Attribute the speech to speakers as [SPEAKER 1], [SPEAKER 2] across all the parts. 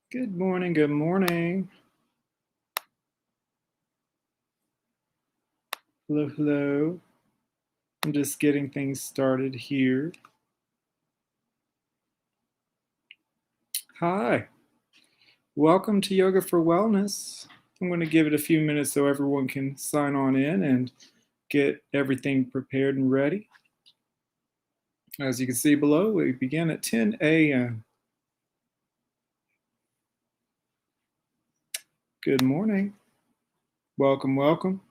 [SPEAKER 1] Good morning, good morning. Hello, hello. I'm just getting things started here. Hi, welcome to Yoga for Wellness. I'm going to give it a few minutes so everyone can sign on in and get everything prepared and ready. As you can see below, we begin at 10 a.m. Good morning. Welcome, welcome.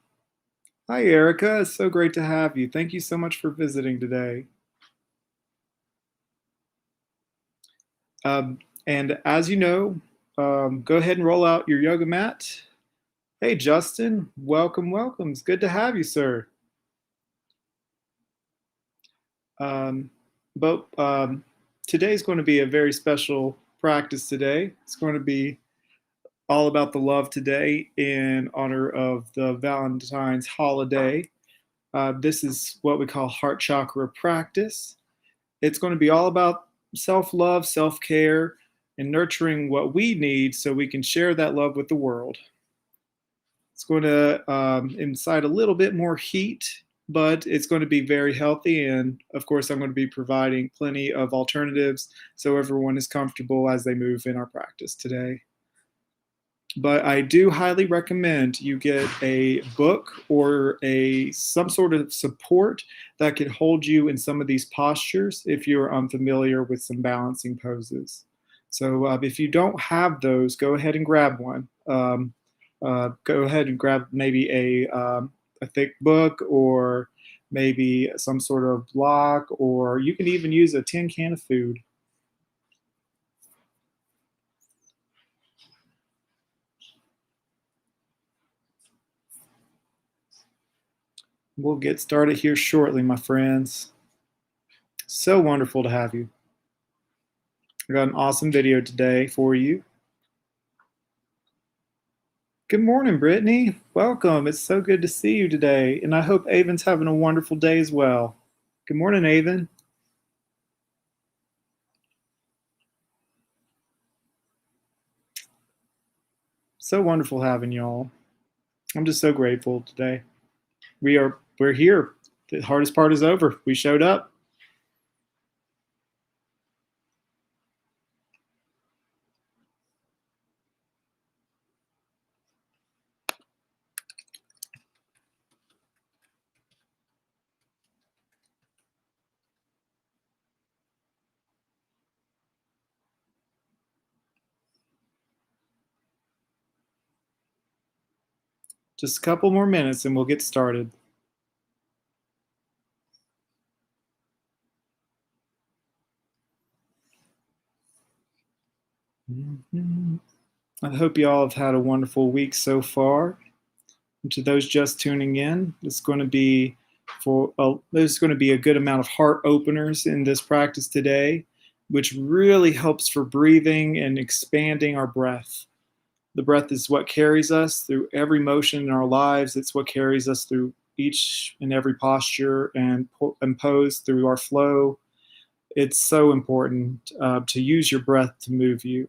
[SPEAKER 1] Hi, Erica. It's so great to have you. Thank you so much for visiting today. And as you know, go ahead and roll out your yoga mat. Hey, Justin, welcome, welcome. It's good to have you, sir. Um, but today's going to be a very special practice today. It's going to be all about the love today in honor of the Valentine's holiday. This is what we call heart chakra practice. It's going to be all about self love, self care, and nurturing what we need so we can share that love with the world. It's going to incite a little bit more heat, but it's going to be very healthy. And of course, I'm going to be providing plenty of alternatives so everyone is comfortable as they move in our practice today. But I do highly recommend you get a book or some sort of support that can hold you in some of these postures if you're unfamiliar with some balancing poses. So if you don't have those, go ahead and grab one. Go ahead and grab maybe a thick book or maybe some sort of block, or you can even use a tin can of food. We'll get started here shortly, my friends. So wonderful to have you. I got an awesome video today for you. Good morning, Brittany. Welcome. It's so good to see you today, and I hope Avon's having a wonderful day as well. Good morning, Avon. So wonderful having y'all. I'm just so grateful today. We're here. The hardest part is over. We showed up. Just a couple more minutes and we'll get started. I hope you all have had a wonderful week so far. And to those just tuning in, there's going to be a good amount of heart openers in this practice today, which really helps for breathing and expanding our breath. The breath is what carries us through every motion in our lives. It's what carries us through each and every posture and pose through our flow. It's so important to use your breath to move you.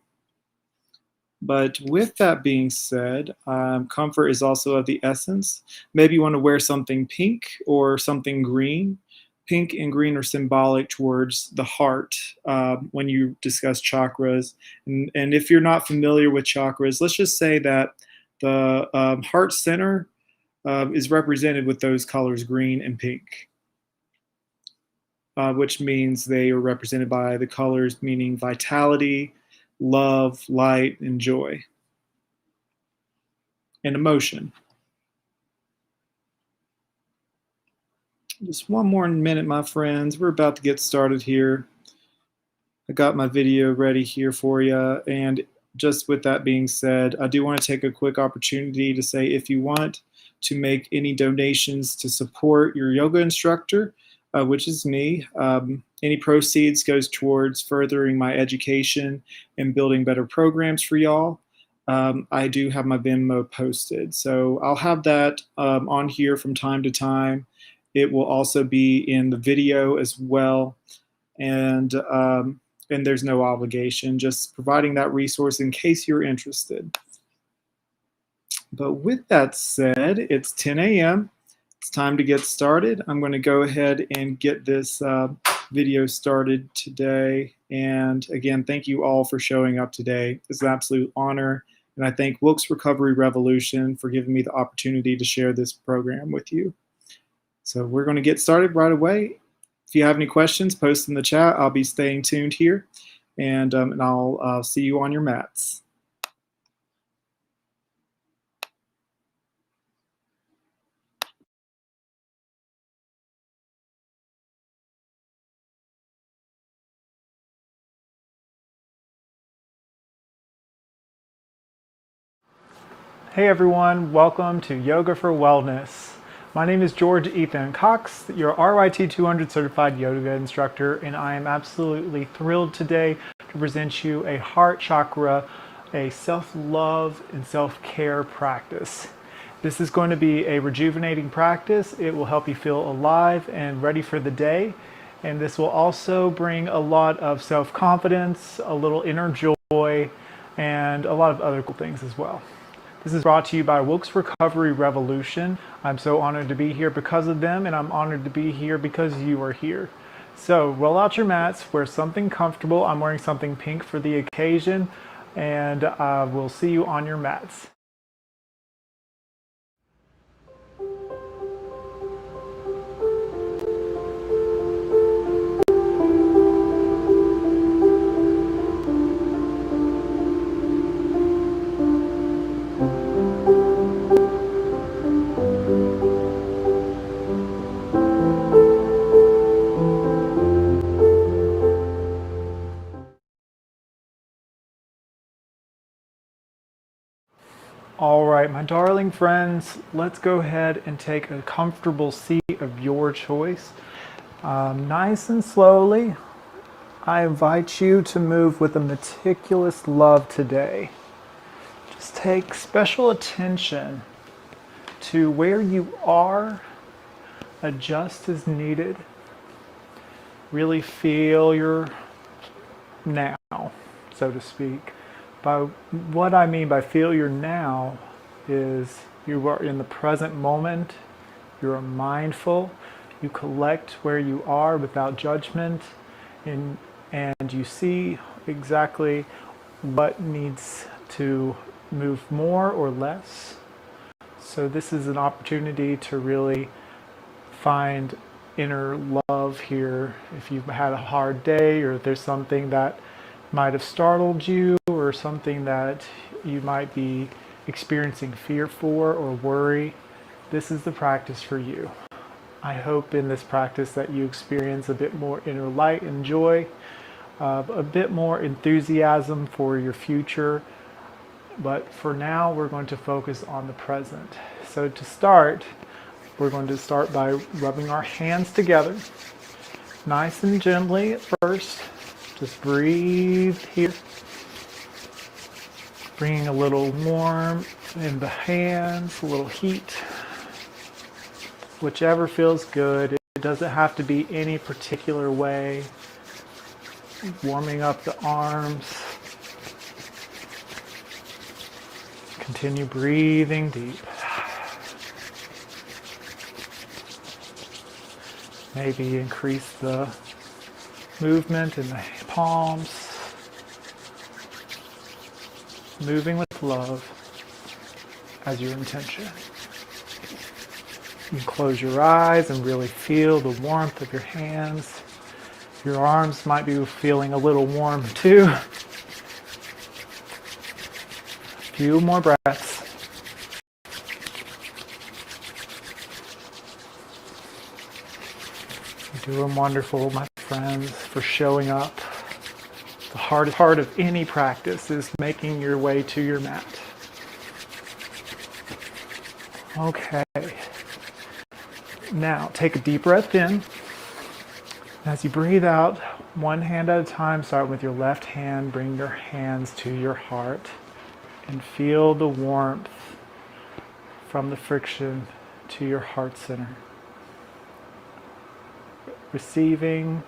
[SPEAKER 1] But with that being said, comfort is also of the essence. Maybe you want to wear something pink or something green. Pink and green are symbolic towards the heart when you discuss chakras. And if you're not familiar with chakras, let's just say that the heart center is represented with those colors, green and pink, which means they are represented by the colors meaning vitality, love, light, and joy, and emotion. Just one more minute, my friends. We're about to get started here. I got my video ready here for you. And just with that being said, I do want to take a quick opportunity to say if you want to make any donations to support your yoga instructor, which is me, any proceeds goes towards furthering my education and building better programs for y'all. I do have my Venmo posted. So I'll have that on here from time to time. It will also be in the video as well. And and there's no obligation, just providing that resource in case you're interested. But with that said, it's 10 a.m. It's time to get started. I'm going to go ahead and get this video started today. And again, thank you all for showing up today. It's an absolute honor. And I thank Wilkes Recovery Revolution for giving me the opportunity to share this program with you. So we're going to get started right away. If you have any questions, post in the chat. I'll be staying tuned here. And I'll see you on your mats.
[SPEAKER 2] Hey everyone, welcome to Yoga for Wellness. My name is George Ethan Cox, your RYT 200 certified yoga instructor, and I am absolutely thrilled today to present you a heart chakra, a self-love and self-care practice. This is going to be a rejuvenating practice. It will help you feel alive and ready for the day. And this will also bring a lot of self-confidence, a little inner joy, and a lot of other cool things as well. This is brought to you by Wilkes Recovery Revolution. I'm so honored to be here because of them, and I'm honored to be here because you are here. So roll out your mats, wear something comfortable. I'm wearing something pink for the occasion, and we'll see you on your mats. All right, my darling friends, let's go ahead and take a comfortable seat of your choice. Nice and slowly, I invite you to move with a meticulous love today. Just take special attention to where you are, adjust as needed. Really feel your now, so to speak. By what I mean by feel your now is you are in the present moment, you are mindful, you collect where you are without judgment, and you see exactly what needs to move more or less. So this is an opportunity to really find inner love here. If you've had a hard day, or if there's something that might have startled you, or something that you might be experiencing fear for or worry, this is the practice for you. I hope in this practice that you experience a bit more inner light and joy, a bit more enthusiasm for your future. But for now, we're going to focus on the present. So to start, we're going to start by rubbing our hands together, nice and gently at first. Just breathe here. Bringing a little warmth in the hands, a little heat. Whichever feels good. It doesn't have to be any particular way. Warming up the arms. Continue breathing deep. Maybe increase the movement in the palms. Moving with love as your intention. You can close your eyes and really feel the warmth of your hands. Your arms might be feeling a little warm too. A few more breaths. You're doing wonderful, my friends, for showing up. The hardest part of any practice is making your way to your mat. Okay. Now, take a deep breath in. As you breathe out, one hand at a time, start with your left hand. Bring your hands to your heart and feel the warmth from the friction to your heart center. Receiving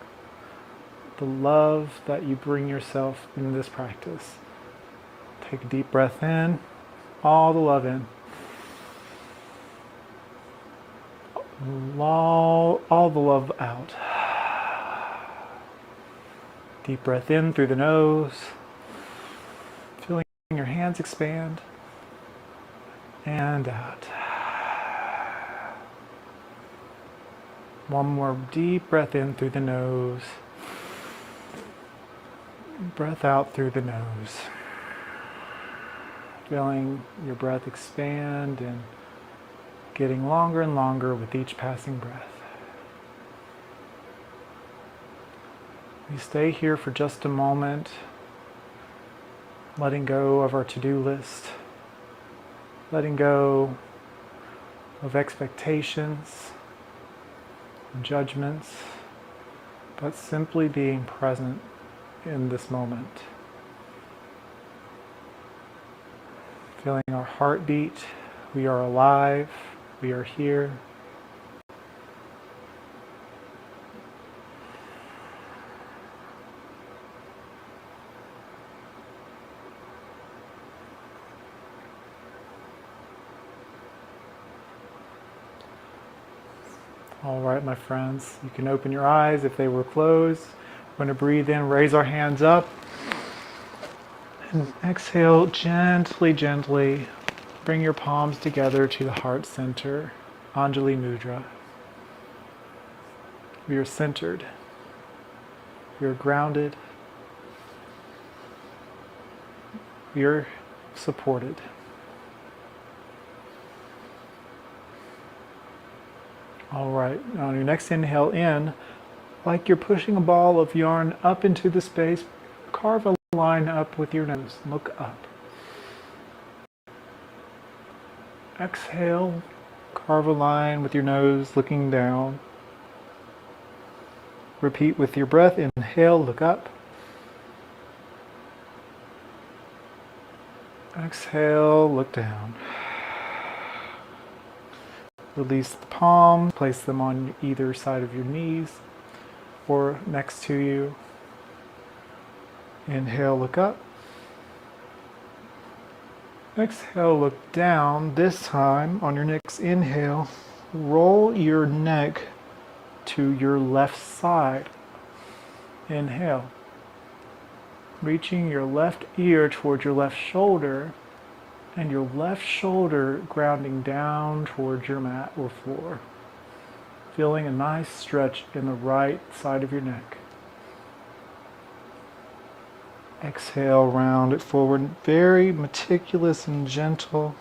[SPEAKER 2] the love that you bring yourself in this practice. Take a deep breath in, all the love in. All the love out. Deep breath in through the nose, feeling your hands expand, and out. One more deep breath in through the nose, breath out through the nose. Feeling your breath expand and getting longer and longer with each passing breath. We stay here for just a moment, letting go of our to-do list, letting go of expectations and judgments, but simply being present in this moment. Feeling our heartbeat, we are alive, we are here. All right, my friends, you can open your eyes if they were closed. We're going to breathe in, raise our hands up, and exhale gently, gently. Bring your palms together to the heart center, Anjali Mudra. We are centered. We are grounded. We are supported. All right, on your next inhale in, like you're pushing a ball of yarn up into the space, carve a line up with your nose. Look up. Exhale, carve a line with your nose looking down. Repeat with your breath. Inhale, look up. Exhale, look down. Release the palms, place them on either side of your knees or next to you. Inhale, look up. Exhale, look down. This time, on your next inhale, roll your neck to your left side. Inhale. Reaching your left ear towards your left shoulder, and your left shoulder grounding down towards your mat or floor. Feeling a nice stretch in the right side of your neck. Exhale, round it forward, very meticulous and gentle.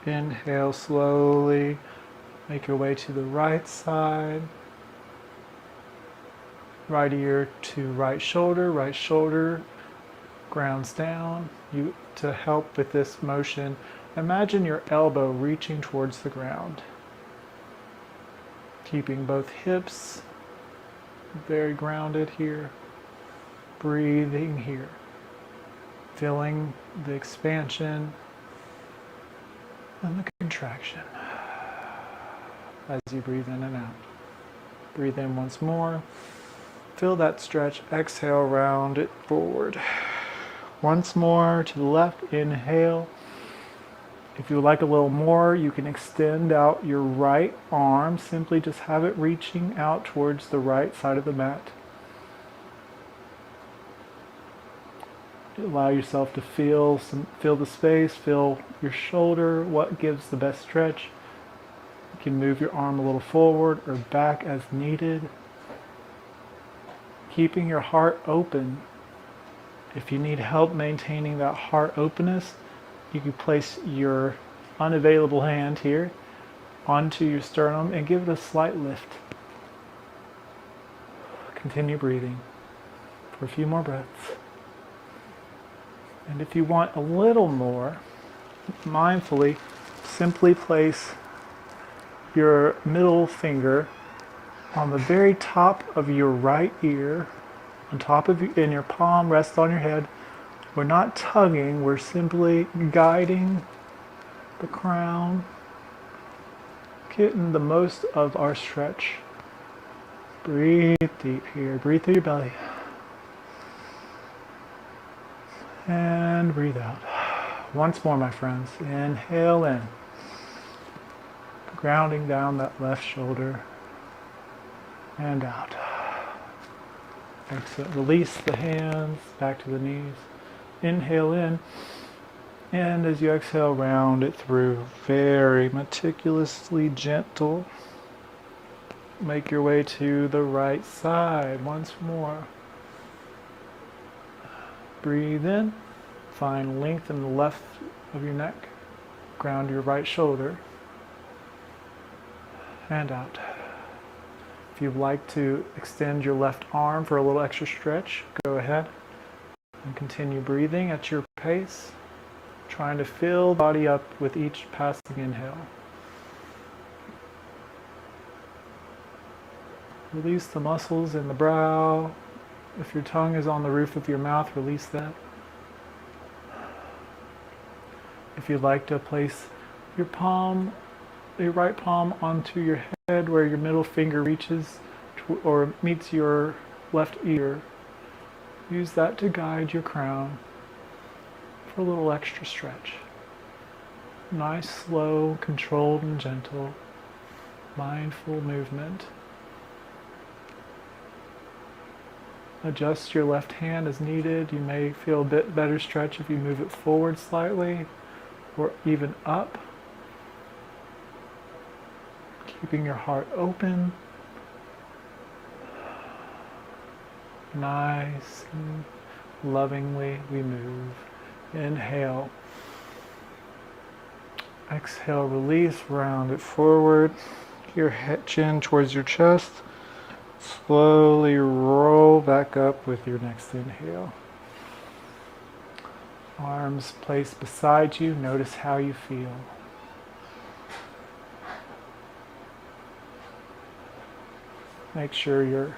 [SPEAKER 2] Inhale slowly, make your way to the right side. Right ear to right shoulder grounds down. To help with this motion, imagine your elbow reaching towards the ground. Keeping both hips very grounded here. Breathing here. Feeling the expansion and the contraction as you breathe in and out. Breathe in once more. Feel that stretch. Exhale, round it forward. Once more to the left, inhale. If you would like a little more, you can extend out your right arm. Simply just have it reaching out towards the right side of the mat. Allow yourself to feel the space, feel your shoulder, what gives the best stretch. You can move your arm a little forward or back as needed. Keeping your heart open. If you need help maintaining that heart openness, you can place your unavailable hand here onto your sternum and give it a slight lift. Continue breathing for a few more breaths. And if you want a little more, mindfully, simply place your middle finger on the very top of your right ear, on top of you, and your palm rests on your head. We're not tugging, we're simply guiding the crown, getting the most of our stretch. Breathe deep here. Breathe through your belly. And breathe out. Once more, my friends. Inhale in. Grounding down that left shoulder. And out. Exhale. Release the hands back to the knees. Inhale in. And as you exhale, round it through. Very meticulously gentle. Make your way to the right side. Once more. Breathe in. Find length in the left of your neck. Ground your right shoulder. And out. If you'd like to extend your left arm for a little extra stretch, go ahead and continue breathing at your pace, trying to fill the body up with each passing inhale. Release the muscles in the brow. If your tongue is on the roof of your mouth, release that. If you'd like to place your right palm onto your head where your middle finger reaches or meets your left ear, use that to guide your crown for a little extra stretch. Nice, slow, controlled, and gentle, mindful movement. Adjust your left hand as needed. You may feel a bit better stretch if you move it forward slightly or even up. Keeping your heart open. Nice and lovingly we move. Inhale. Exhale, release, round it forward. Your head, chin towards your chest. Slowly roll back up with your next inhale. Arms placed beside you. Notice how you feel. Make sure your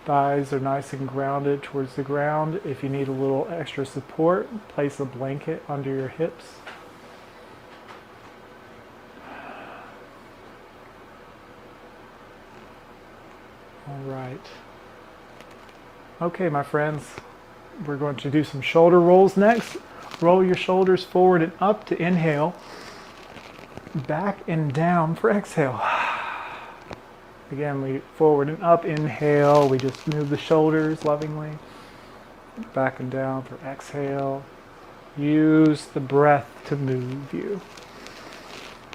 [SPEAKER 2] thighs are nice and grounded towards the ground. If you need a little extra support, place a blanket under your hips. All right. Okay, my friends, we're going to do some shoulder rolls next. Roll your shoulders forward and up to inhale. Back and down for exhale. Again, we forward and up, inhale. We just move the shoulders lovingly. Back and down for exhale. Use the breath to move you.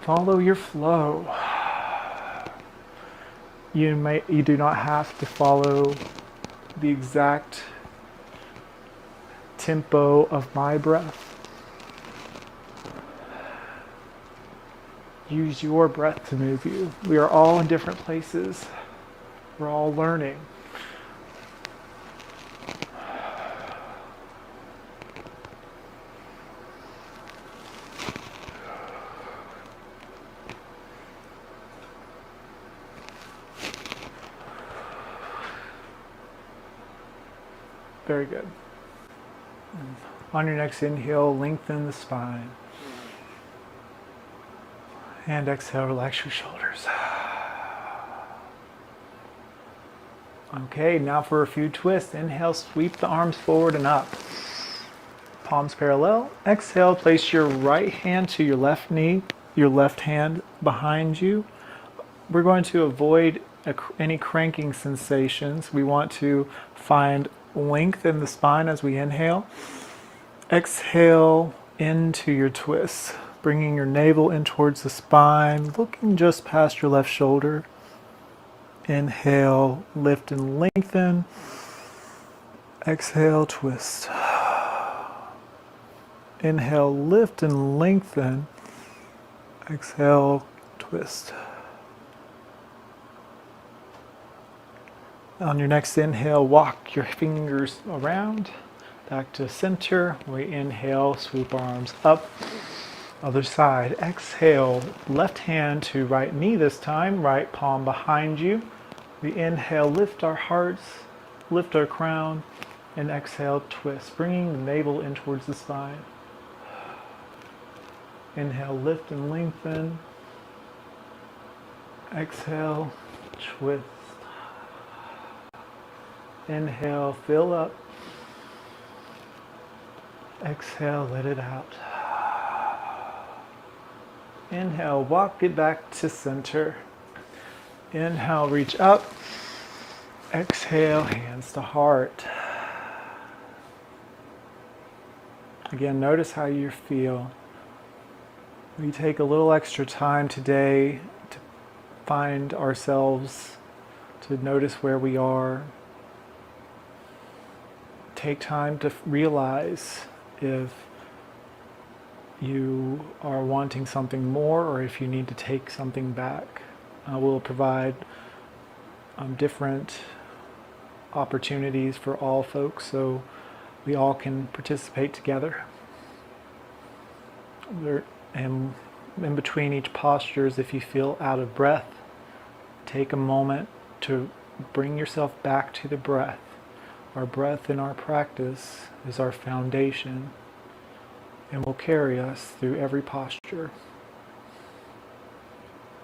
[SPEAKER 2] Follow your flow. You do not have to follow the exact tempo of my breath. Use your breath to move you. We are all in different places. We're all learning. Very good. On your next inhale, lengthen the spine. And exhale, relax your shoulders. Okay, now for a few twists. Inhale, sweep the arms forward and up. Palms parallel. Exhale, place your right hand to your left knee, your left hand behind you. We're going to avoid any cranking sensations. We want to find length in the spine as we inhale. Exhale into your twists, bringing your navel in towards the spine, looking just past your left shoulder. Inhale, lift and lengthen. Exhale, twist. Inhale, lift and lengthen. Exhale, twist. On your next inhale, walk your fingers around, back to center. We inhale, swoop arms up. Other side. Exhale, left hand to right knee this time, right palm behind you. We inhale, lift our hearts, lift our crown, and exhale, twist, bringing the navel in towards the spine. Inhale, lift and lengthen. Exhale, twist. Inhale, fill up. Exhale, let it out. Inhale, walk it back to center. Inhale, reach up. Exhale, hands to heart. Again, notice how you feel. We take a little extra time today to find ourselves, to notice where we are. Take time to realize if you are wanting something more or if you need to take something back. We'll provide different opportunities for all folks so we all can participate together. And in between each postures, if you feel out of breath, take a moment to bring yourself back to the breath. Our breath in our practice is our foundation and will carry us through every posture.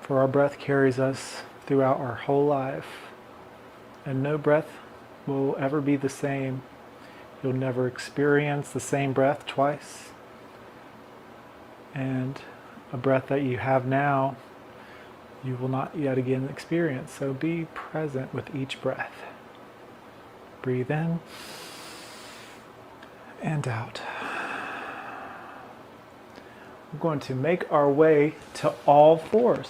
[SPEAKER 2] For our breath carries us throughout our whole life, and no breath will ever be the same. You'll never experience the same breath twice. And a breath that you have now, you will not yet again experience. So be present with each breath. Breathe in and out. We're going to make our way to all fours.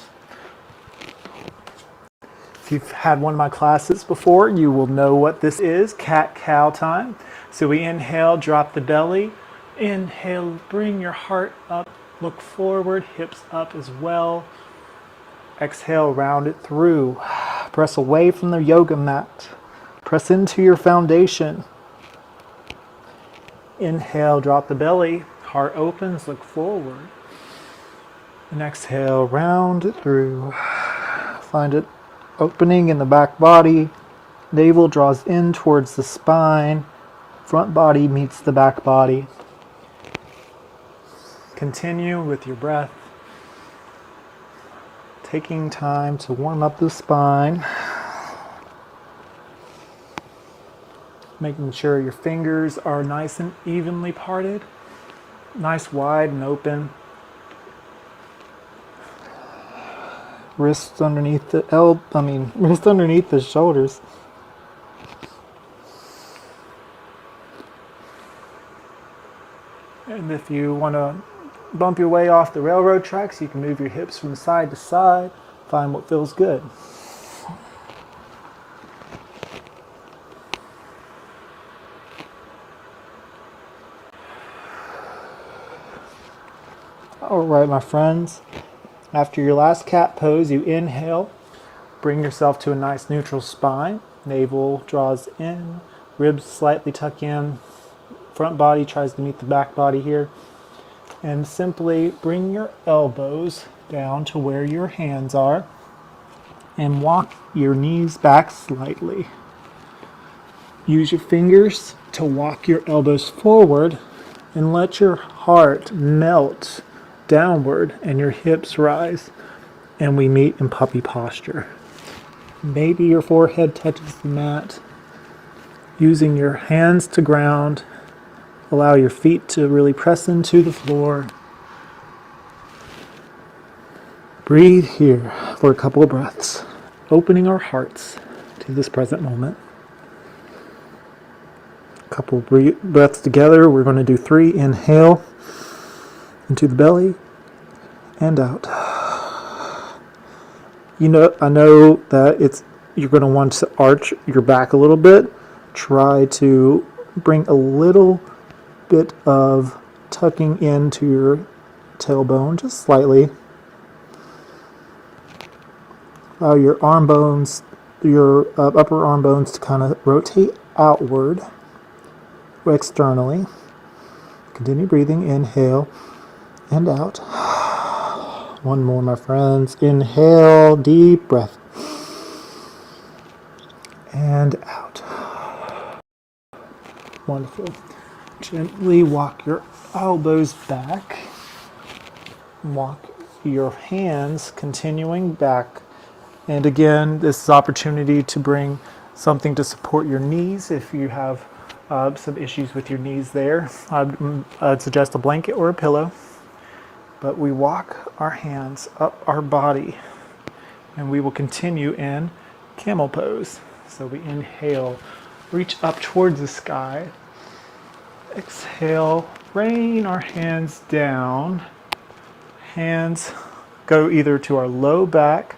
[SPEAKER 2] If you've had one of my classes before, you will know what this is, cat-cow time. So we inhale, drop the belly. Inhale, bring your heart up, look forward, hips up as well. Exhale, round it through. Press away from the yoga mat. Press into your foundation. Inhale, drop the belly. Heart opens, look forward. And exhale, round it through. Find it opening in the back body. Navel draws in towards the spine. Front body meets the back body. Continue with your breath. Taking time to warm up the spine. Making sure your fingers are nice and evenly parted. Nice wide and open. Wrists underneath the wrists underneath the shoulders. And if you want to bump your way off the railroad tracks, you can move your hips from side to side. Find what feels good. All right, my friends. After your last cat pose, you inhale. Bring yourself to a nice neutral spine. Navel draws in. Ribs slightly tuck in. Front body tries to meet the back body here. And simply bring your elbows down to where your hands are. And walk your knees back slightly. Use your fingers to walk your elbows forward. And let your heart melt downward and your hips rise, and we meet in puppy posture. Maybe your forehead touches the mat. Using your hands to ground, allow your feet to really press into the floor. Breathe here for a couple of breaths, opening our hearts to this present moment. A couple breaths together. We're going to do 3. Inhale into the belly and out. I know that you're going to want to arch your back a little bit. Try to bring a little bit of tucking into your tailbone, just slightly. Allow your arm bones, your upper arm bones to kind of rotate outward, externally. Continue breathing. Inhale and out. One more, my friends. Inhale, deep breath. And out. Wonderful. Gently walk your elbows back. Walk your hands continuing back. And again, this is opportunity to bring something to support your knees if you have some issues with your knees there. I'd suggest a blanket or a pillow. But we walk our hands up our body and we will continue in camel pose. So we inhale, reach up towards the sky. Exhale, rain our hands down. Hands go either to our low back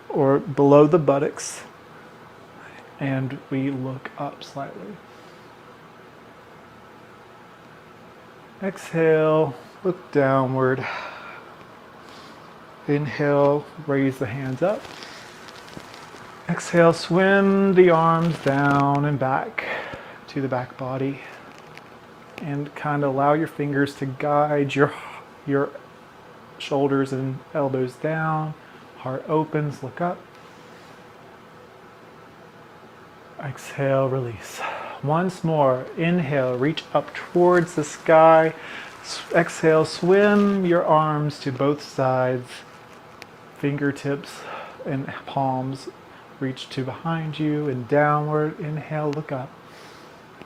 [SPEAKER 2] or below the buttocks. And we look up slightly. Exhale, look downward. Inhale, raise the hands up. Exhale, swim the arms down and back to the back body. And kind of allow your fingers to guide your shoulders and elbows down. Heart opens, look up. Exhale, release. Once more, inhale, reach up towards the sky. Exhale, swim your arms to both sides. Fingertips and palms reach to behind you and downward. Inhale, look up.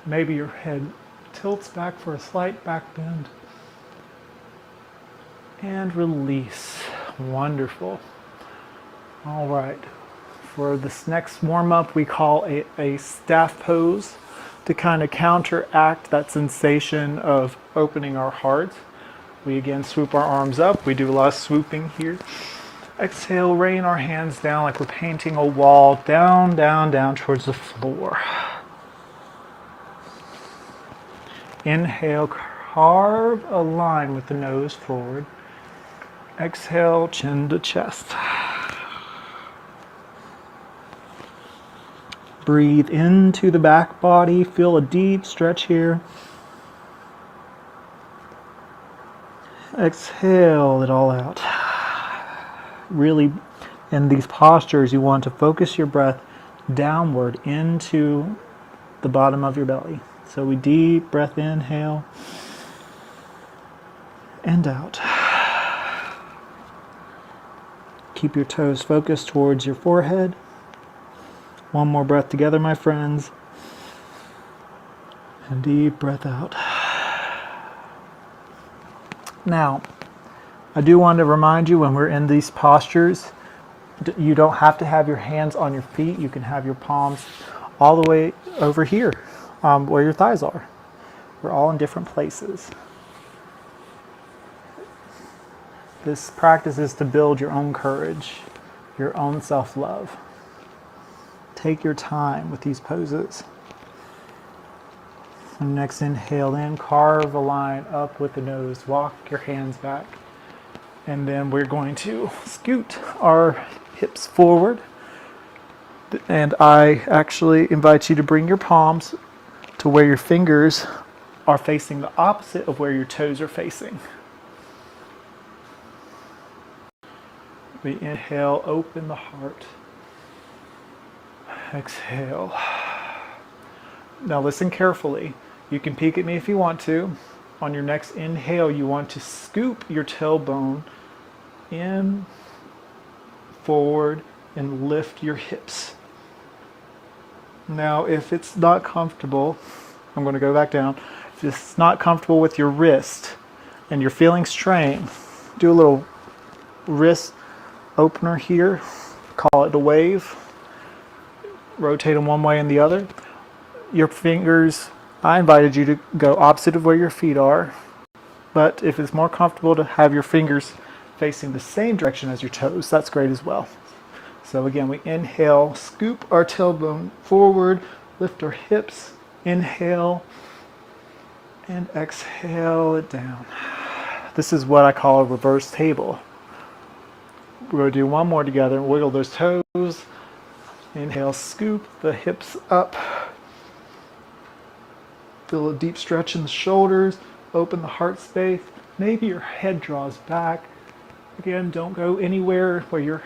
[SPEAKER 2] Maybe your head tilts back for a slight back bend. And release. Wonderful. All right. For this next warm-up, we call a staff pose to kind of counteract that sensation of opening our heart. We again swoop our arms up. We do a lot of swooping here. Exhale, rain our hands down like we're painting a wall, down, down, down towards the floor. Inhale, carve a line with the nose forward. Exhale, chin to chest. Breathe into the back body. Feel a deep stretch here. Exhale it all out. Really, in these postures, you want to focus your breath downward into the bottom of your belly. So we deep breath inhale and out. Keep your toes focused towards your forehead. One more breath together, my friends. And deep breath out. Now, I do want to remind you when we're in these postures, you don't have to have your hands on your feet. You can have your palms all the way over here, where your thighs are. We're all in different places. This practice is to build your own courage, your own self-love. Take your time with these poses. And next, inhale in, carve a line up with the nose, walk your hands back. And then we're going to scoot our hips forward. And I actually invite you to bring your palms to where your fingers are facing the opposite of where your toes are facing. We inhale, open the heart. Exhale. Now listen carefully. You can peek at me if you want to. On your next inhale, you want to scoop your tailbone in, forward, and lift your hips. Now, if it's not comfortable, I'm going to go back down. If it's not comfortable with your wrist and you're feeling strain, do a little wrist opener here. Call it a wave. Rotate them one way and the other. Your fingers, I invited you to go opposite of where your feet are. But if it's more comfortable to have your fingers facing the same direction as your toes, that's great as well. So again, we inhale, scoop our tailbone forward, lift our hips, inhale, and exhale it down. This is what I call a reverse table. We're going to do one more together. Wiggle those toes. Inhale, scoop the hips up. Feel a deep stretch in the shoulders. Open the heart space. Maybe your head draws back. Again, don't go anywhere where you're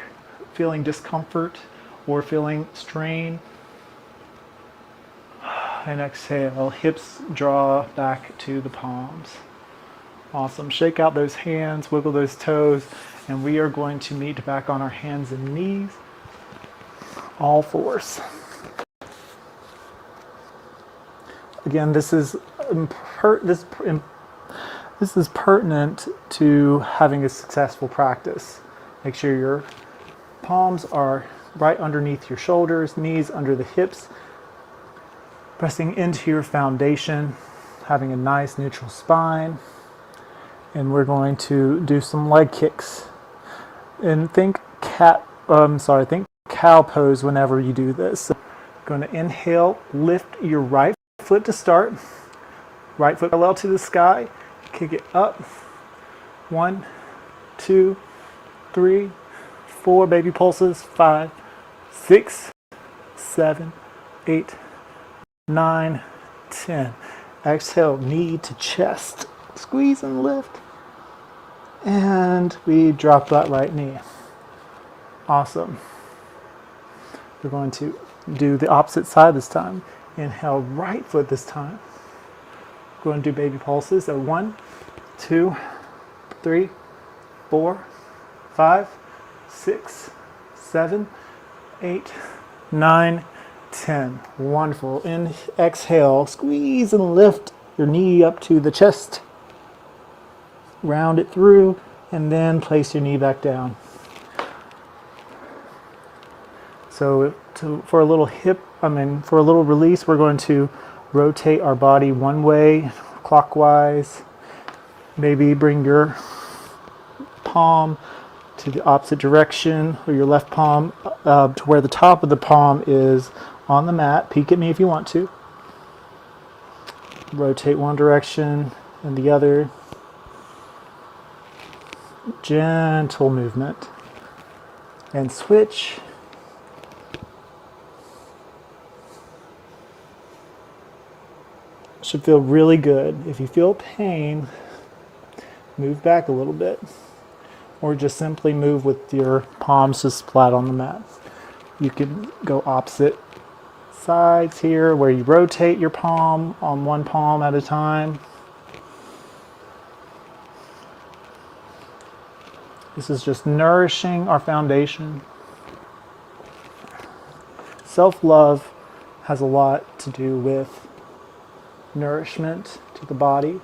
[SPEAKER 2] feeling discomfort or feeling strain. And exhale, hips draw back to the palms. Awesome. Shake out those hands, wiggle those toes, and we are going to meet back on our hands and knees. All fours. again, this is this is pertinent to having a successful practice. Make sure your palms are right underneath your shoulders, knees under the hips, pressing into your foundation, having a nice neutral spine. And we're going to do some leg kicks. And think think cow pose whenever you do this. So going to inhale, lift your right foot to start. Right foot parallel to the sky. Kick it up. 1, 2, 3, 4 baby pulses. 5, 6, 7, 8, 9, 10. Exhale, knee to chest. Squeeze and lift. And we drop that right knee. Awesome. We're going to do the opposite side this time. Inhale, right foot this time. We're going to do baby pulses. So 1, 2, 3, 4, 5, 6, 7, 8, 9, 10. Wonderful. Exhale, squeeze and lift your knee up to the chest. Round it through, and then place your knee back down. So for a little release, we're going to rotate our body one way, clockwise. Maybe bring your palm to the opposite direction, or your left palm to where the top of the palm is on the mat. Peek at me if you want to. Rotate one direction and the other. Gentle movement. And switch. Should feel really good. If you feel pain, move back a little bit. Or just simply move with your palms just flat on the mat. You can go opposite sides here where you rotate your palm on one palm at a time. This is just nourishing our foundation. Self-love has a lot to do with nourishment to the body.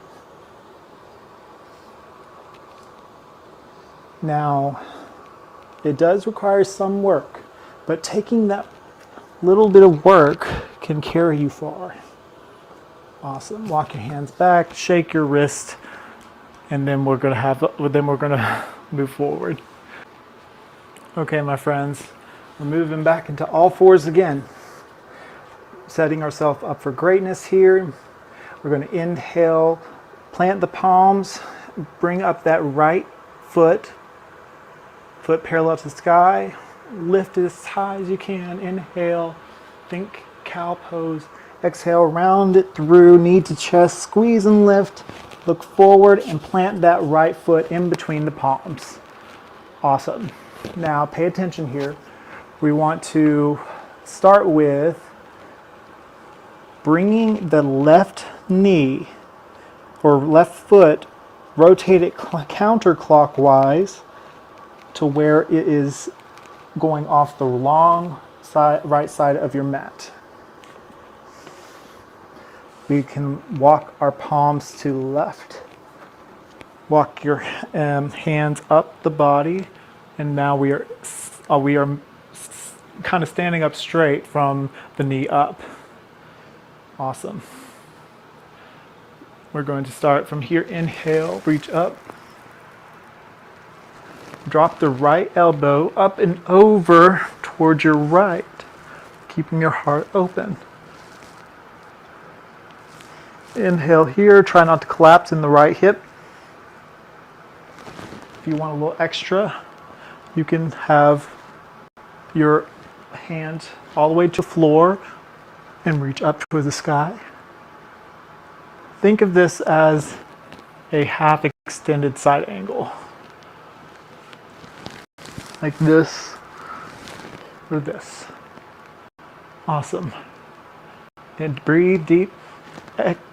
[SPEAKER 2] Now, it does require some work, but taking that little bit of work can carry you far. Awesome. Walk your hands back, shake your wrist, and then we're going to move forward. Okay, my friends, we're moving back into all fours again. Setting ourselves up for greatness here. We're going to inhale, plant the palms, bring up that right foot parallel to the sky, lift it as high as you can. Inhale, think cow pose. Exhale, round it through, knee to chest, squeeze and lift. Look forward and plant that right foot in between the palms. Awesome. Now pay attention here. We want to start with bringing the left knee or left foot, rotate it counterclockwise to where it is going off the long side, right side of your mat. We can walk our palms to the left. Walk your hands up the body, and now we are kind of standing up straight from the knee up. Awesome. We're going to start from here. Inhale, reach up. Drop the right elbow up and over towards your right, keeping your heart open. Inhale here, try not to collapse in the right hip. If you want a little extra, you can have your hand all the way to the floor and reach up toward the sky. Think of this as a half extended side angle. Like this or this. Awesome. And breathe deep.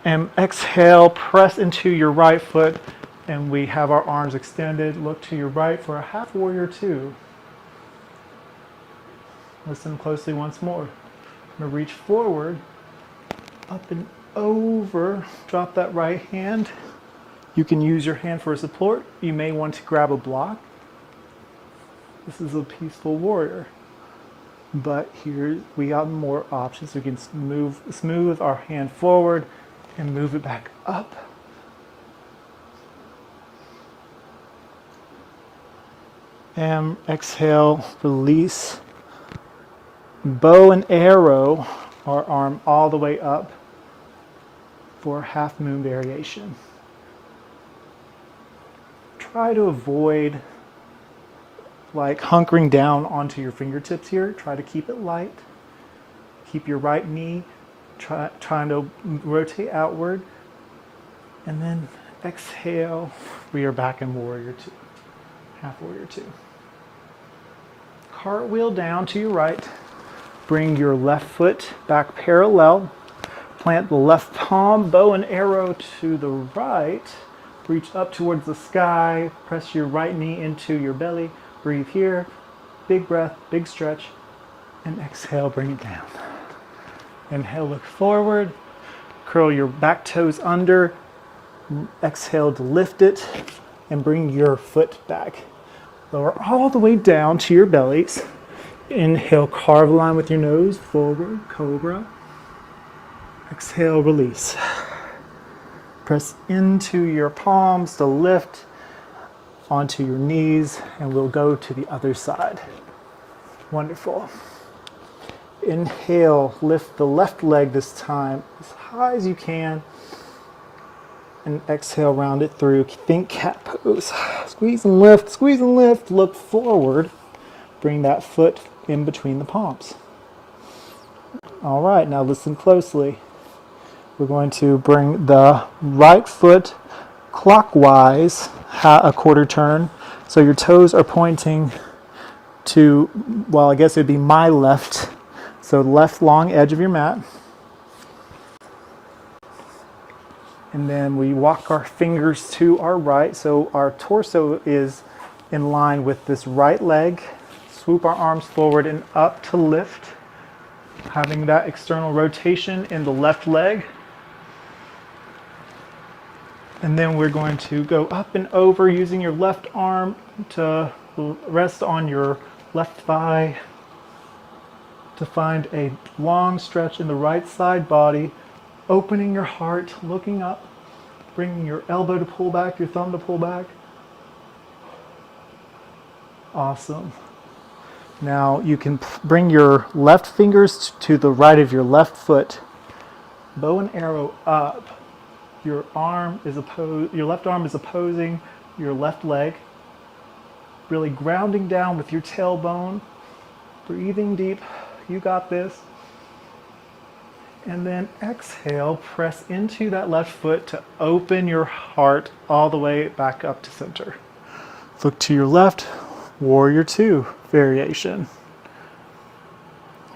[SPEAKER 2] And exhale, press into your right foot, and we have our arms extended. Look to your right for a half warrior two. Listen closely once more. I'm going to reach forward, up and over, drop that right hand. You can use your hand for support. You may want to grab a block. This is a peaceful warrior. But here we got more options. We can smooth our hand forward and move it back up. And exhale, release. Bow and arrow our arm all the way up for half moon variation. Try to avoid like hunkering down onto your fingertips here. Try to keep it light. Keep your right knee trying to rotate outward. And then exhale. We are back in warrior two. Half warrior two. Cartwheel down to your right. Bring your left foot back parallel. Plant the left palm, bow and arrow to the right. Reach up towards the sky. Press your right knee into your belly. Breathe here. Big breath, big stretch. And exhale, bring it down. Inhale, look forward. Curl your back toes under. Exhale to lift it. And bring your foot back. Lower all the way down to your bellies. Inhale, carve a line with your nose. Forward, cobra. Exhale, release. Press into your palms to lift onto your knees, and we'll go to the other side. Wonderful. Inhale, lift the left leg this time as high as you can. And exhale, round it through. Think cat pose. Squeeze and lift, look forward. Bring that foot in between the palms. All right, now listen closely. We're going to bring the right foot clockwise, a quarter turn. So your toes are pointing to, well, I guess it would be my left. So left long edge of your mat. And then we walk our fingers to our right. So our torso is in line with this right leg. Swoop our arms forward and up to lift. Having that external rotation in the left leg. And then we're going to go up and over using your left arm to rest on your left thigh to find a long stretch in the right side body, opening your heart, looking up, bringing your elbow to pull back, your thumb to pull back. Awesome. Now you can bring your left fingers to the right of your left foot, bow and arrow up. Your left arm is opposing your left leg. Really grounding down with your tailbone. Breathing deep. You got this. And then exhale, press into that left foot to open your heart all the way back up to center. Look to your left, warrior two variation.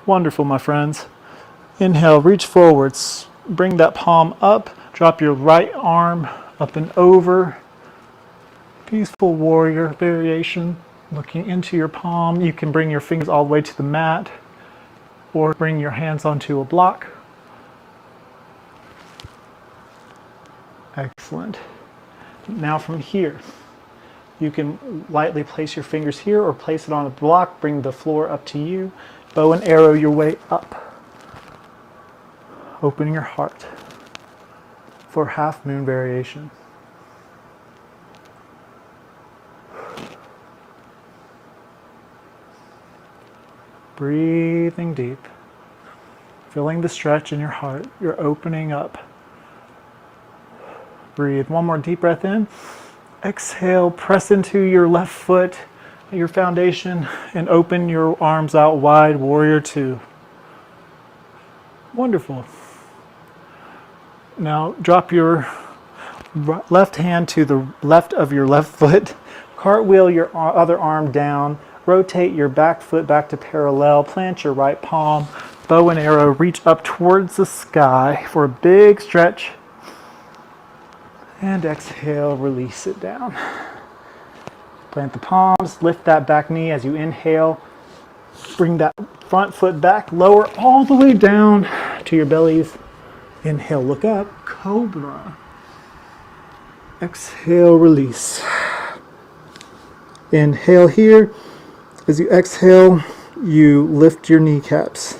[SPEAKER 2] Wonderful, my friends. Inhale, reach forwards. Bring that palm up. Drop your right arm up and over. Peaceful warrior variation. Looking into your palm. You can bring your fingers all the way to the mat or bring your hands onto a block. Excellent. Now from here, you can lightly place your fingers here or place it on a block. Bring the floor up to you. Bow and arrow your way up. Opening your heart for half moon variation. Breathing deep. Feeling the stretch in your heart. You're opening up. Breathe. One more deep breath in. Exhale, press into your left foot, your foundation, and open your arms out wide, warrior two. Wonderful. Now drop your left hand to the left of your left foot. Cartwheel your other arm down. Rotate your back foot back to parallel. Plant your right palm. Bow and arrow. Reach up towards the sky for a big stretch. And exhale, release it down. Plant the palms. Lift that back knee as you inhale. Bring that front foot back. Lower all the way down to your bellies. Inhale, look up, cobra. Exhale, release. Inhale here. As you exhale, you lift your kneecaps.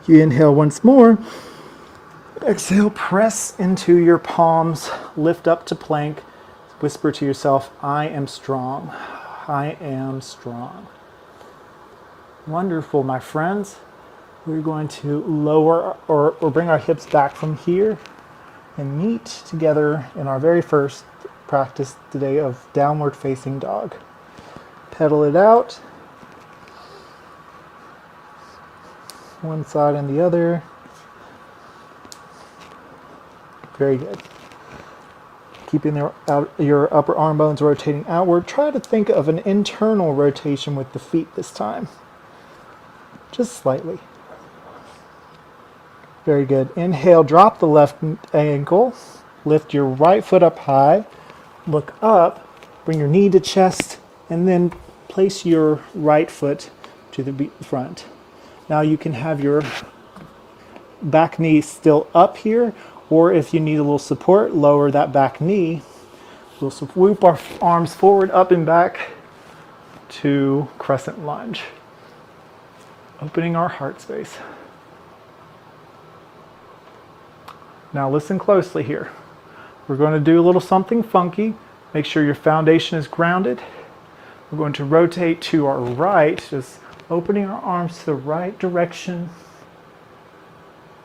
[SPEAKER 2] You inhale once more. Exhale, press into your palms, lift up to plank. Whisper to yourself, I am strong. I am strong. Wonderful, my friends. We're going to lower or bring our hips back from here and meet together in our very first practice today of downward facing dog. Pedal it out. One side and the other. Very good. Keeping your upper arm bones rotating outward. Try to think of an internal rotation with the feet this time. Just slightly. Very good. Inhale, drop the left ankle. Lift your right foot up high. Look up. Bring your knee to chest. And then place your right foot to the front. Now you can have your back knee still up here, or if you need a little support, lower that back knee. We'll swoop our arms forward, up and back to crescent lunge. Opening our heart space. Now listen closely here. We're going to do a little something funky. Make sure your foundation is grounded. We're going to rotate to our right, just opening our arms to the right direction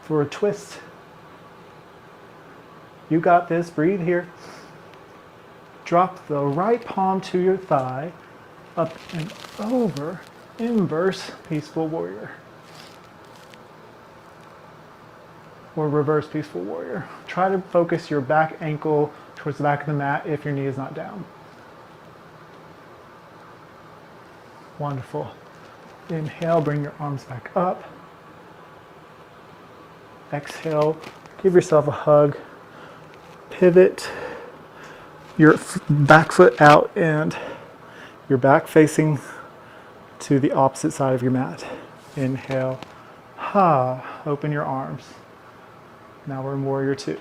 [SPEAKER 2] for a twist. You got this. Breathe here. Drop the right palm to your thigh, up and over, inverse peaceful warrior. Or reverse peaceful warrior. Try to focus your back ankle towards the back of the mat if your knee is not down. Wonderful. Inhale, bring your arms back up. Exhale, give yourself a hug. Pivot your back foot out and your back facing to the opposite side of your mat. Inhale, ha, open your arms. Now we're in warrior two.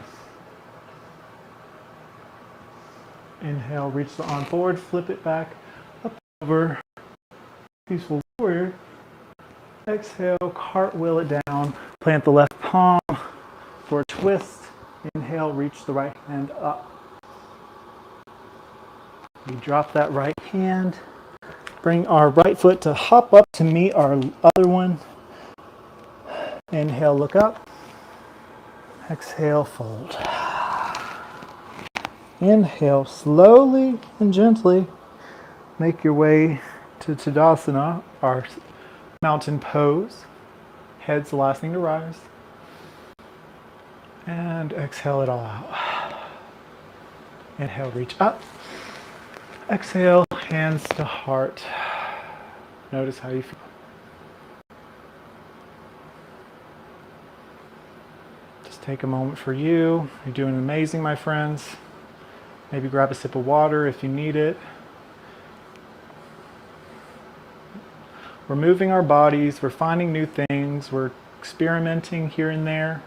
[SPEAKER 2] Inhale, reach the arm forward, flip it back, up over, peaceful warrior. Exhale, cartwheel it down, plant the left palm for a twist. Inhale, reach the right hand up. We drop that right hand, bring our right foot to hop up to meet our other one. Inhale, look up. Exhale, fold. Inhale, slowly and gently make your way to Tadasana, our mountain pose. Head's the last thing to rise. And exhale it all out. Inhale, reach up. Exhale, hands to heart. Notice how you feel. Just take a moment for you. You're doing amazing, my friends. Maybe grab a sip of water if you need it. We're moving our bodies, we're finding new things, we're experimenting here and there,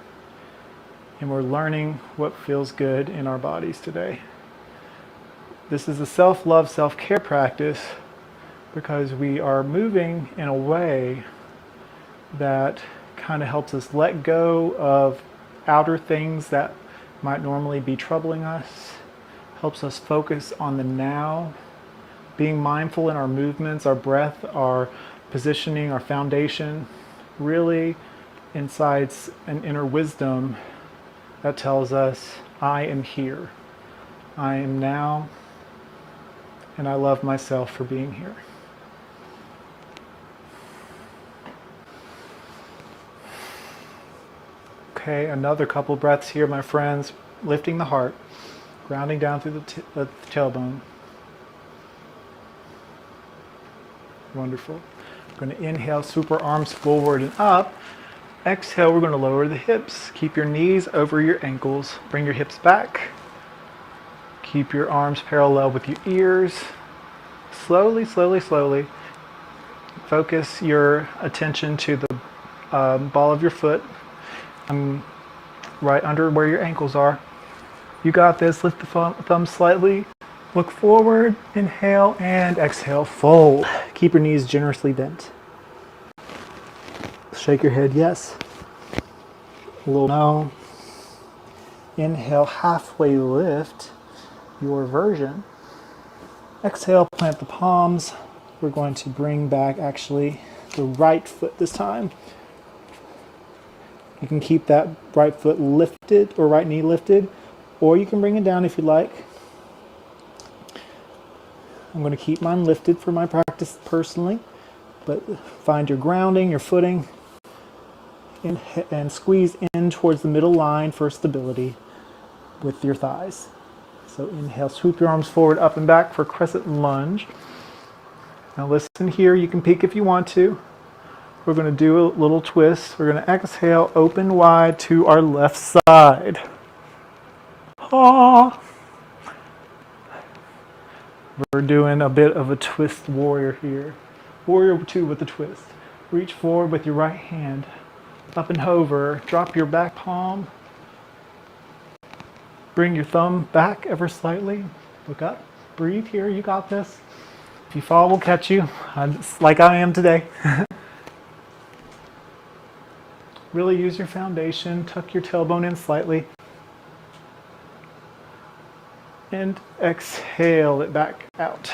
[SPEAKER 2] and we're learning what feels good in our bodies today. This is a self-love, self-care practice because we are moving in a way that kind of helps us let go of outer things that might normally be troubling us, helps us focus on the now, being mindful in our movements, our breath, our positioning, our foundation, really incites an inner wisdom that tells us, I am here, I am now, and I love myself for being here. Okay, another couple breaths here, my friends, lifting the heart, grounding down through the tailbone. Wonderful. We're going to inhale, swoop our arms forward and up. Exhale, we're going to lower the hips. Keep your knees over your ankles. Bring your hips back. Keep your arms parallel with your ears. Slowly, slowly, slowly. Focus your attention to the ball of your foot. I'm right under where your ankles are. You got this. Lift the thumb slightly. Look forward. Inhale and exhale. Fold. Keep your knees generously bent. Shake your head yes. A little no. Inhale, halfway lift your version. Exhale, plant the palms. We're going to bring back actually the right foot this time. You can keep that right foot lifted or right knee lifted, or you can bring it down if you like. I'm going to keep mine lifted for my practice personally, but find your grounding, your footing, and squeeze in towards the middle line for stability with your thighs. So inhale, swoop your arms forward, up and back for crescent lunge. Now listen here, you can peek if you want to. We're going to do a little twist. We're going to exhale, open wide to our left side. Ah. We're doing a bit of a twist warrior here. Warrior 2 with a twist. Reach forward with your right hand. Up and hover. Drop your back palm. Bring your thumb back ever slightly. Look up. Breathe here. You got this. If you fall, we'll catch you. Like I am today. Really use your foundation. Tuck your tailbone in slightly. And exhale it back out.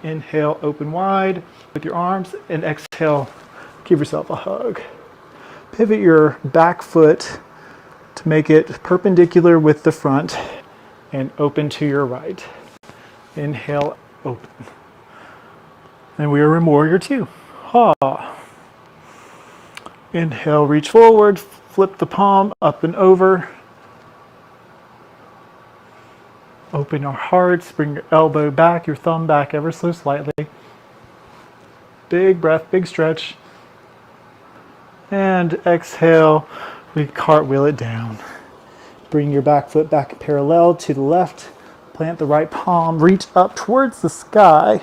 [SPEAKER 2] Inhale, open wide with your arms, and exhale, give yourself a hug. Pivot your back foot to make it perpendicular with the front and open to your right. Inhale, open. And we are in Warrior 2. Ha. Inhale, reach forward, flip the palm up and over. Open your hearts, bring your elbow back, your thumb back ever so slightly. Big breath, big stretch. And exhale, we cartwheel it down. Bring your back foot back parallel to the left. Plant the right palm, reach up towards the sky.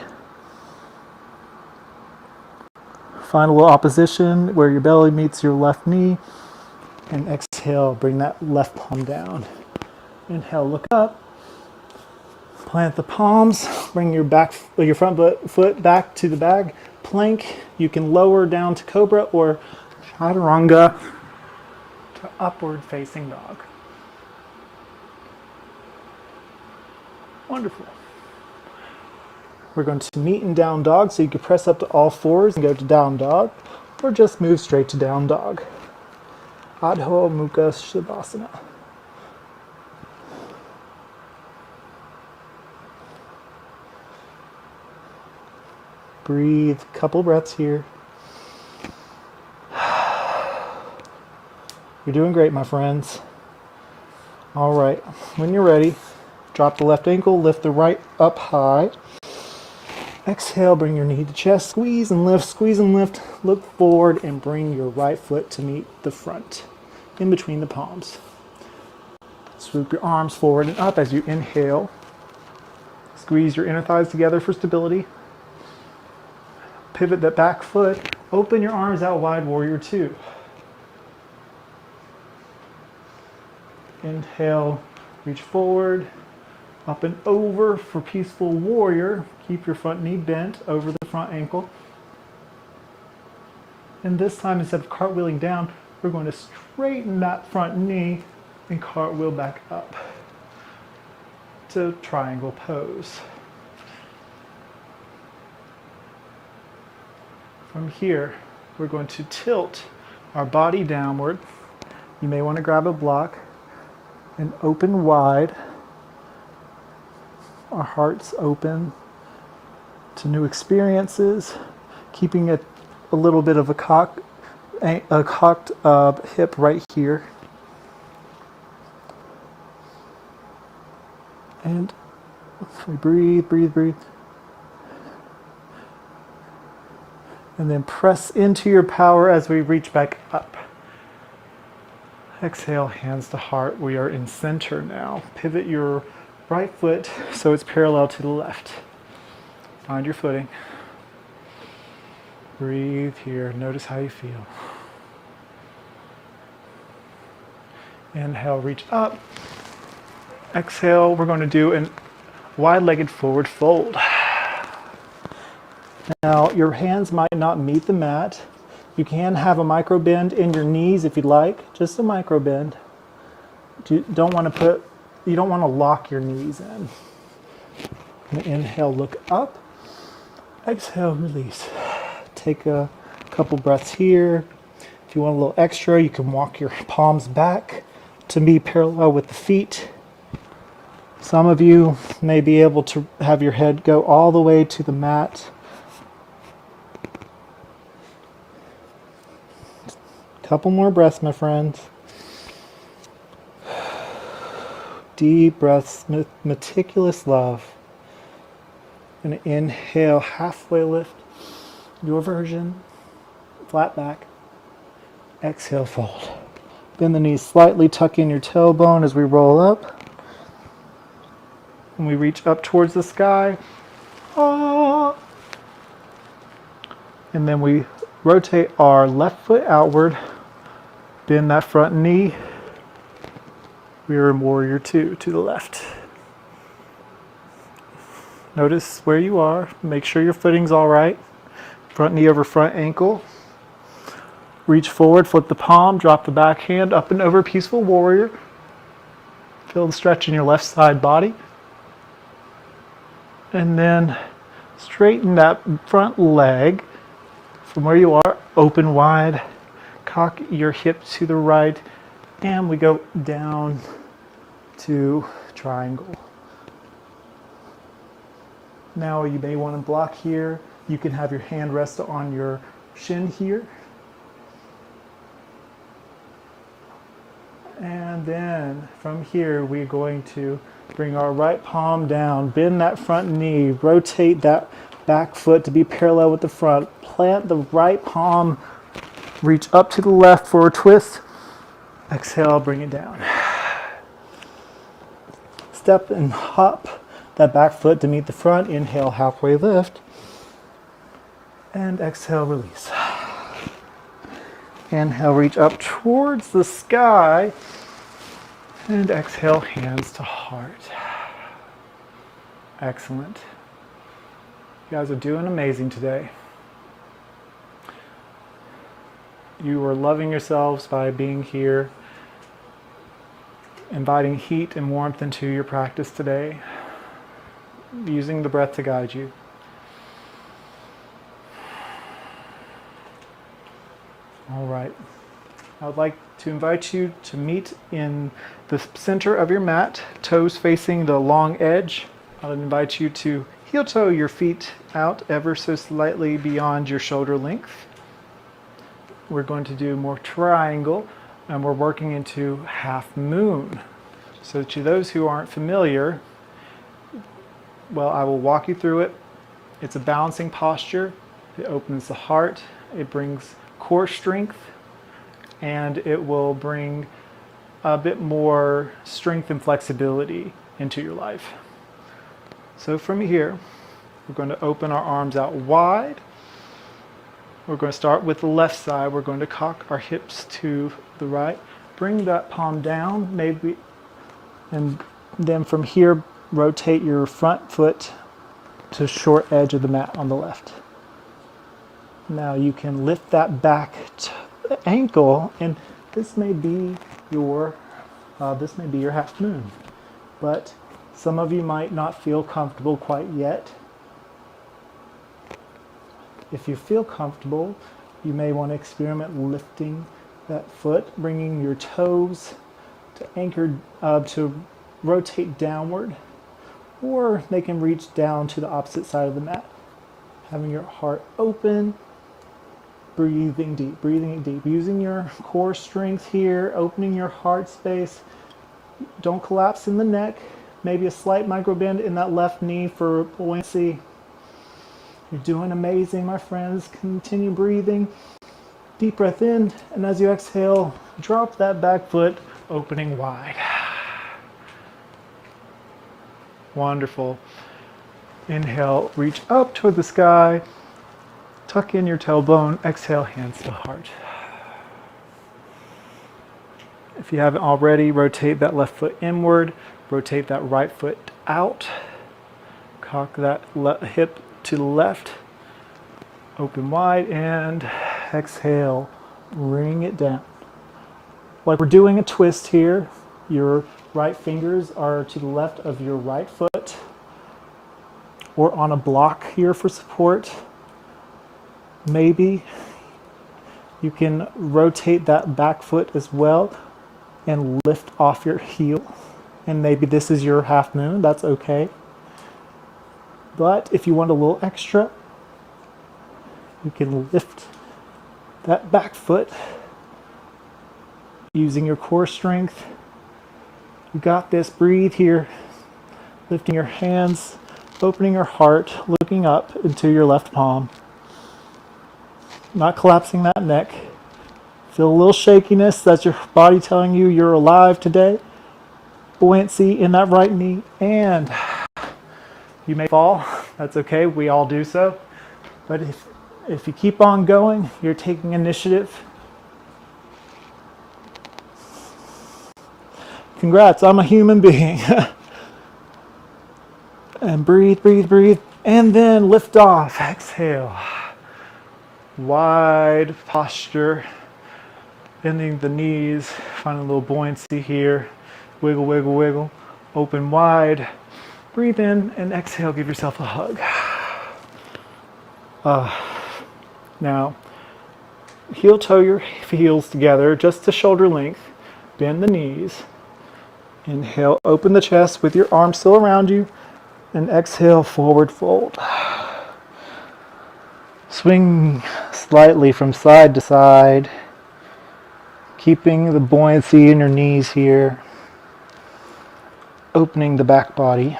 [SPEAKER 2] Find a little opposition where your belly meets your left knee. And exhale, bring that left palm down. Inhale, look up. Plant the palms, bring your front foot back to the bag. Plank, you can lower down to cobra or chaturanga to upward facing dog. Wonderful. We're going to meet in down dog, so you can press up to all fours and go to down dog, or just move straight to down dog. Adho Mukha Shavasana. Breathe, couple breaths here. You're doing great, my friends. All right, when you're ready, drop the left ankle, lift the right up high. Exhale, bring your knee to chest, squeeze and lift, look forward and bring your right foot to meet the front, in between the palms. Swoop your arms forward and up as you inhale. Squeeze your inner thighs together for stability. Pivot that back foot, open your arms out wide, Warrior 2. Inhale, reach forward, up and over for Peaceful Warrior. Keep your front knee bent over the front ankle. And this time, instead of cartwheeling down, we're going to straighten that front knee and cartwheel back up to triangle pose. From here, we're going to tilt our body downward. You may want to grab a block and open wide. Our hearts open to new experiences, keeping a little bit of a cocked hip right here. And we breathe. And then press into your power as we reach back up. Exhale, hands to heart. We are in center now. Pivot your right foot so it's parallel to the left. Find your footing. Breathe here. Notice how you feel. Inhale, reach up. Exhale, we're going to do a wide-legged forward fold. Now, your hands might not meet the mat. You can have a micro bend in your knees if you'd like, just a micro bend. You don't want to lock your knees in. Inhale, look up. Exhale, release. Take a couple breaths here. If you want a little extra, you can walk your palms back to be parallel with the feet. Some of you may be able to have your head go all the way to the mat. Couple more breaths, my friends. Deep breaths, meticulous love. And inhale, halfway lift, your version, flat back. Exhale, fold. Bend the knees slightly, tuck in your tailbone as we roll up. And we reach up towards the sky. Ah. And then we rotate our left foot outward, bend that front knee. We are in warrior two to the left. Notice where you are. Make sure your footing's all right. Front knee over front ankle. Reach forward, flip the palm, drop the back hand up and over peaceful warrior. Feel the stretch in your left side body. And then straighten that front leg from where you are, open wide. Cock your hip to the right. And we go down to triangle. Now you may want to block here. You can have your hand rest on your shin here. And then from here, we're going to bring our right palm down, bend that front knee, rotate that back foot to be parallel with the front. Plant the right palm, reach up to the left for a twist. Exhale, bring it down. Step and hop that back foot to meet the front. Inhale, halfway lift. And exhale, release. Inhale, reach up towards the sky. And exhale, hands to heart. Excellent. You guys are doing amazing today. You are loving yourselves by being here, inviting heat and warmth into your practice today, using the breath to guide you. All right. I would like to invite you to meet in the center of your mat, toes facing the long edge. I would invite you to heel toe your feet out ever so slightly beyond your shoulder length. We're going to do more triangle, and we're working into half moon. So to those who aren't familiar, well, I will walk you through it. It's a balancing posture. It opens the heart. It brings core strength, and it will bring a bit more strength and flexibility into your life. So from here, we're going to open our arms out wide. We're going to start with the left side. We're going to cock our hips to the right. Bring that palm down, maybe, and then from here, rotate your front foot to short edge of the mat on the left. Now you can lift that back ankle, and this may be your half moon, but some of you might not feel comfortable quite yet. If you feel comfortable, you may want to experiment lifting that foot, bringing your toes to anchor, to rotate downward, or they can reach down to the opposite side of the mat. Having your heart open, breathing deep, using your core strength here, opening your heart space. Don't collapse in the neck. Maybe a slight micro bend in that left knee for buoyancy. You're doing amazing, my friends. Continue breathing. Deep breath in, and as you exhale, drop that back foot, opening wide. Wonderful. Inhale, reach up toward the sky. Tuck in your tailbone. Exhale, hands to heart. If you haven't already, rotate that left foot inward, rotate that right foot out, cock that hip to the left, open wide, and exhale, bring it down. Like we're doing a twist here, your right fingers are to the left of your right foot or on a block here for support. Maybe you can rotate that back foot as well and lift off your heel. And maybe this is your half moon, that's okay. But if you want a little extra, you can lift that back foot using your core strength. You got this, breathe here. Lifting your hands, opening your heart, looking up into your left palm. Not collapsing that neck. Feel a little shakiness, that's your body telling you you're alive today. Buoyancy in that right knee, and you may fall, that's okay, we all do so. But if you keep on going, you're taking initiative. Congrats, I'm a human being. And breathe, breathe, breathe, and then lift off, exhale. Wide posture, bending the knees, finding a little buoyancy here. Wiggle, wiggle, wiggle. Open wide. Breathe in and exhale, give yourself a hug. Now, heel toe your heels together just to shoulder length. Bend the knees. Inhale, open the chest with your arms still around you. And exhale, forward fold. Swing slightly from side to side, keeping the buoyancy in your knees here, opening the back body.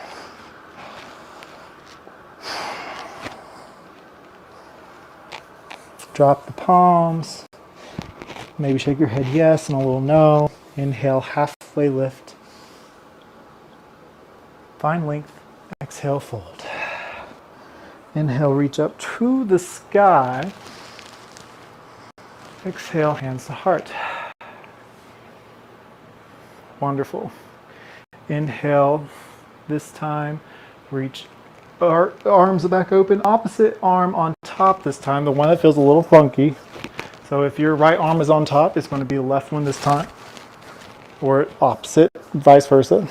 [SPEAKER 2] Drop the palms, maybe shake your head yes and a little no. Inhale, halfway lift. Find length, exhale, fold. Inhale, reach up to the sky. Exhale, hands to heart. Wonderful. Inhale, this time, reach arms back open. Opposite arm on top this time, the one that feels a little funky. So if your right arm is on top, it's going to be the left one this time. Or opposite, vice versa.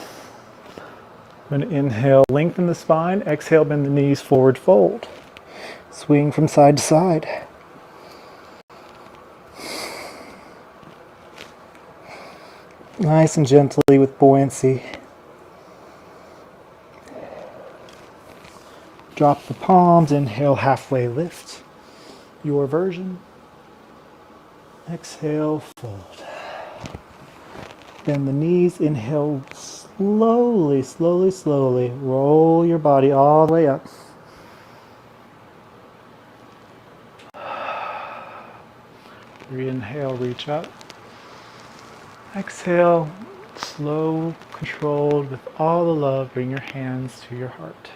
[SPEAKER 2] I'm going to inhale, lengthen the spine. Exhale, bend the knees, forward fold. Swing from side to side. Nice and gently with buoyancy. Drop the palms, inhale, halfway lift. Your version. Exhale, fold. Bend the knees, inhale, slowly, slowly, slowly. Roll your body all the way up. Inhale, reach up. Exhale, slow, controlled, with all the love, bring your hands to your heart.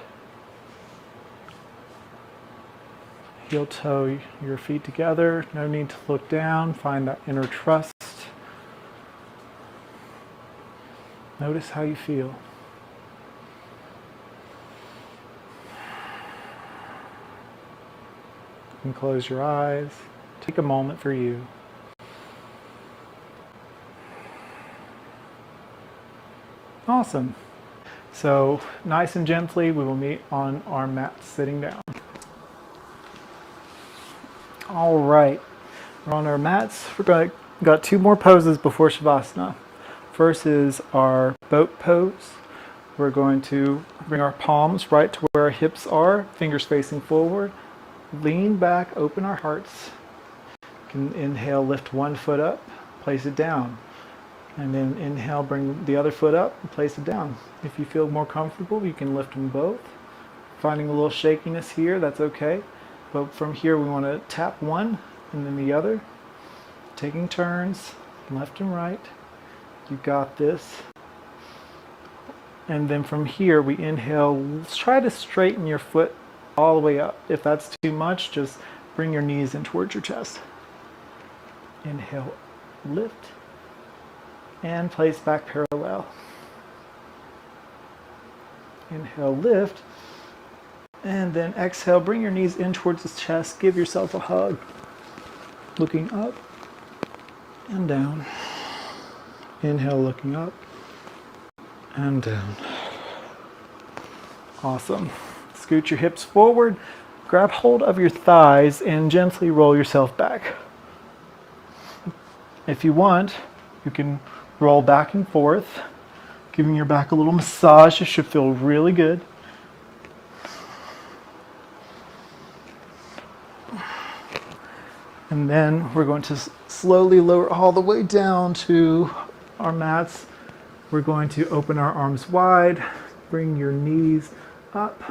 [SPEAKER 2] Heel toe your feet together. No need to look down. Find that inner trust. Notice how you feel. And close your eyes. Take a moment for you. Awesome. So nice and gently, we will meet on our mat sitting down. All right, we're on our mats. Got two more poses before Shavasana. First is our boat pose. We're going to bring our palms right to where our hips are, fingers facing forward. Lean back, open our hearts. You can inhale, lift one foot up, place it down. And then inhale, bring the other foot up and place it down. If you feel more comfortable, you can lift them both. Finding a little shakiness here, that's okay. But from here, we want to tap one and then the other. Taking turns, left and right. You got this. And then from here, we inhale. Let's try to straighten your foot all the way up. If that's too much, just bring your knees in towards your chest. Inhale, lift. and place back parallel. Inhale, lift, and then exhale, bring your knees in towards the chest, give yourself a hug, looking up and down. Inhale, looking up and down. Awesome. Scoot your hips forward, grab hold of your thighs, and gently roll yourself back. If you want, you can roll back and forth, giving your back a little massage. It should feel really good. And then we're going to slowly lower all the way down to our mats. We're going to open our arms wide, bring your knees up,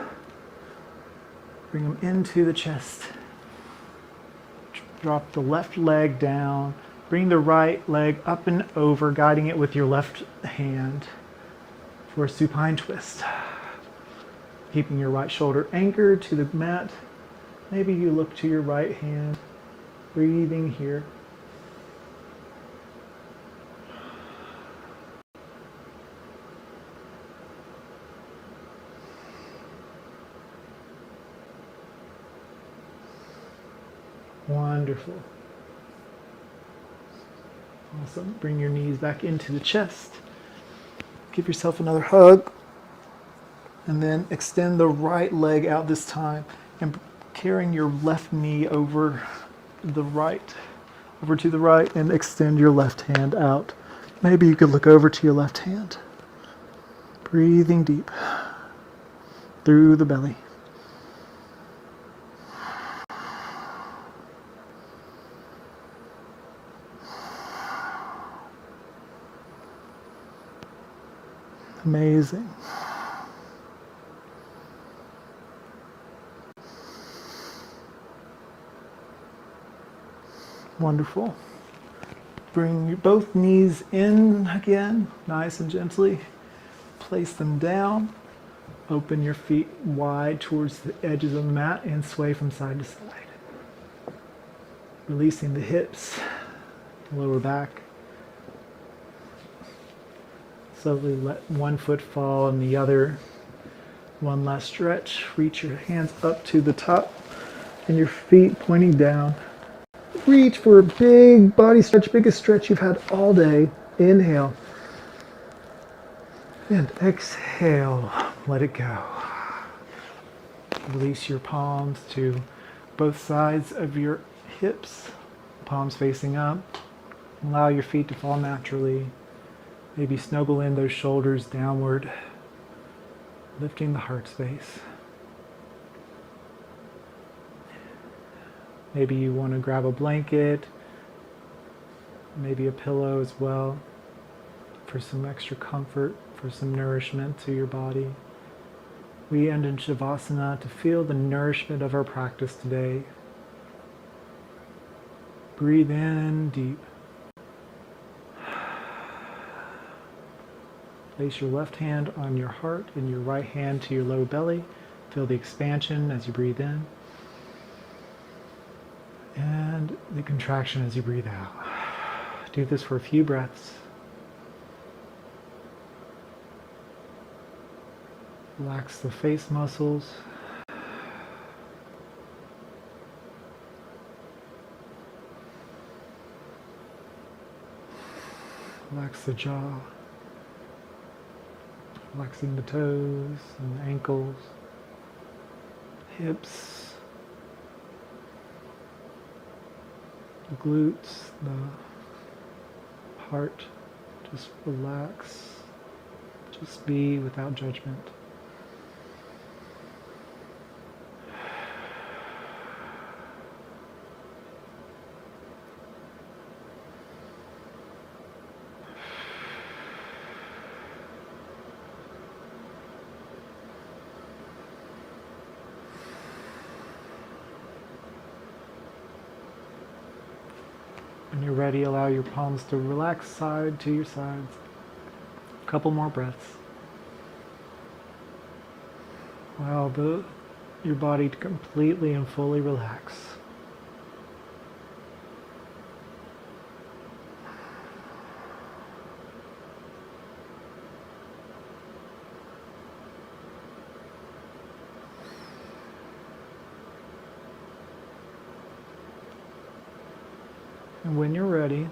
[SPEAKER 2] bring them into the chest. Drop the left leg down, bring the right leg up and over, guiding it with your left hand for a supine twist. Keeping your right shoulder anchored to the mat. Maybe you look to your right hand, breathing here. Wonderful. Awesome. Bring your knees back into the chest. Give yourself another hug. And then extend the right leg out this time and carrying your left knee over to the right, and extend your left hand out. Maybe you could look over to your left hand. Breathing deep through the belly. Amazing. Wonderful. Bring both knees in again, nice and gently. Place them down. Open your feet wide towards the edges of the mat and sway from side to side. Releasing the hips, lower back. Slowly let one foot fall and the other. One last stretch. Reach your hands up to the top and your feet pointing down. Reach for a big body stretch, biggest stretch you've had all day. Inhale. And exhale. Let it go. Release your palms to both sides of your hips. Palms facing up. Allow your feet to fall naturally. Maybe snuggle in those shoulders downward, lifting the heart space. Maybe you want to grab a blanket, maybe a pillow as well, for some extra comfort, for some nourishment to your body. We end in Shavasana to feel the nourishment of our practice today. Breathe in deep. Place your left hand on your heart and your right hand to your low belly. Feel the expansion as you breathe in and the contraction as you breathe out. Do this for a few breaths. Relax the face muscles. Relax the jaw. Relaxing the toes and the ankles, hips, the glutes, the heart. Just relax. Just be without judgment. When you're ready, allow your palms to relax side to your sides. A couple more breaths. Allow your body to completely and fully relax. And when you're ready,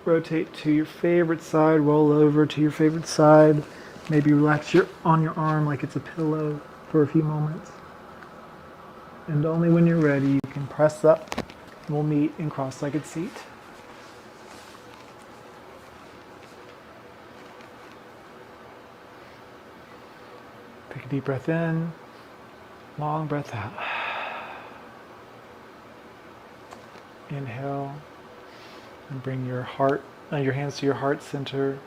[SPEAKER 2] rotate to your favorite side, roll over to your favorite side. Maybe relax on your arm like it's a pillow for a few moments. And only when you're ready, you can press up and we'll meet in cross-legged seat. Take a deep breath in, long breath out. Inhale and bring your hands to your heart center.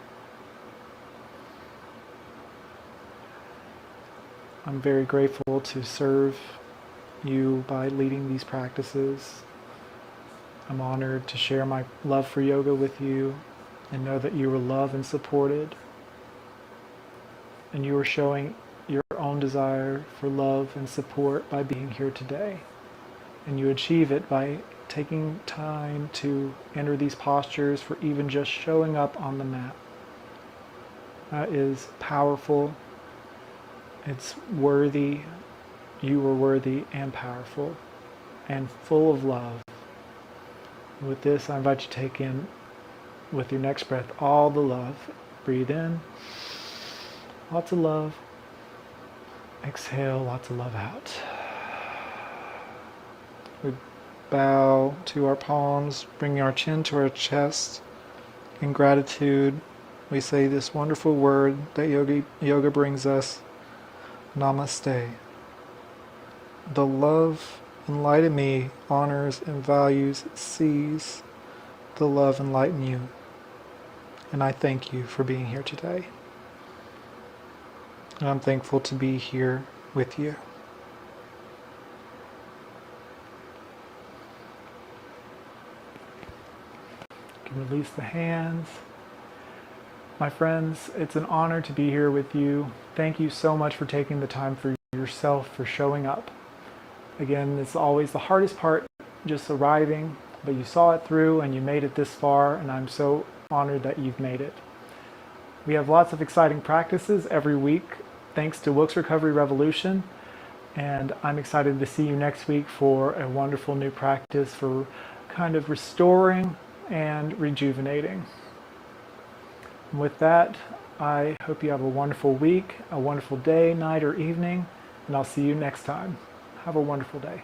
[SPEAKER 2] I'm very grateful to serve you by leading these practices. I'm honored to share my love for yoga with you and know that you are loved and supported. And you are showing your own desire for love and support by being here today. And you achieve it by taking time to enter these postures for even just showing up on the mat. That is powerful. It's worthy. You are worthy and powerful and full of love. With this, I invite you to take in, with your next breath, all the love. Breathe in, lots of love. Exhale, lots of love out. We bow to our palms, bringing our chin to our chest. In gratitude, we say this wonderful word that yoga brings us, Namaste. The love and light in me honors and values, sees the love and light in you. And I thank you for being here today. And I'm thankful to be here with you. You can release the hands. My friends, it's an honor to be here with you. Thank you so much for taking the time for yourself, for showing up. Again, it's always the hardest part, just arriving, but you saw it through and you made it this far, and I'm so honored that you've made it. We have lots of exciting practices every week, thanks to Wilkes Recovery Revolution, and I'm excited to see you next week for a wonderful new practice for kind of restoring and rejuvenating. And with that, I hope you have a wonderful week, a wonderful day, night, or evening, and I'll see you next time. Have a wonderful day.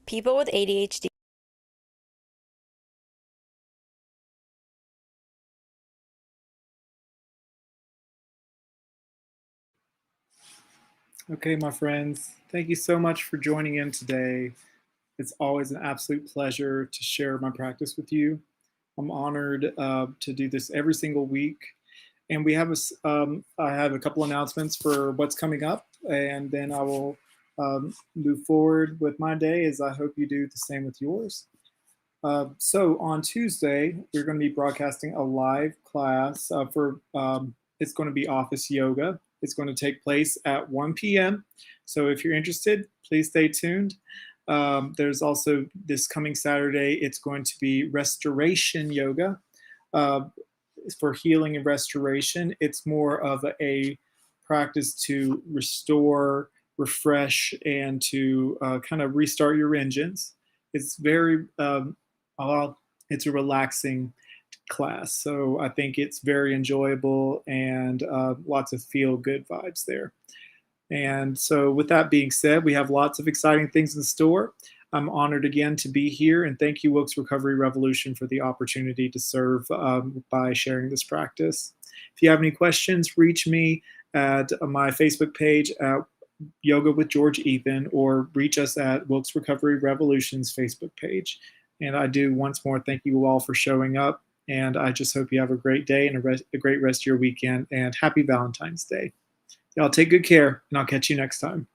[SPEAKER 3] People with ADHD.
[SPEAKER 1] Okay, my friends, thank you so much for joining in today. It's always an absolute pleasure to share my practice with you. I'm honored to do this every single week. And we have I have a couple announcements for what's coming up, and then I will move forward with my day, as I hope you do the same with yours. So on Tuesday, we're going to be broadcasting a live class it's going to be office yoga. It's going to take place at 1 p.m. So if you're interested, please stay tuned. There's also this coming Saturday, it's going to be restoration yoga for healing and restoration. It's more of a practice to restore, refresh, and to kind of restart your engines. It's very, it's a relaxing class. So I think it's very enjoyable and lots of feel-good vibes there. And so with that being said, we have lots of exciting things in store. I'm honored again to be here, and thank you, Wilkes Recovery Revolution, for the opportunity to serve by sharing this practice. If you have any questions, reach me at my Facebook page at Yoga with George Ethan, or reach us at Wilkes Recovery Revolution's Facebook page. And I do once more thank you all for showing up, and I just hope you have a great day and a great rest of your weekend, and happy Valentine's Day. Y'all take good care, and I'll catch you next time.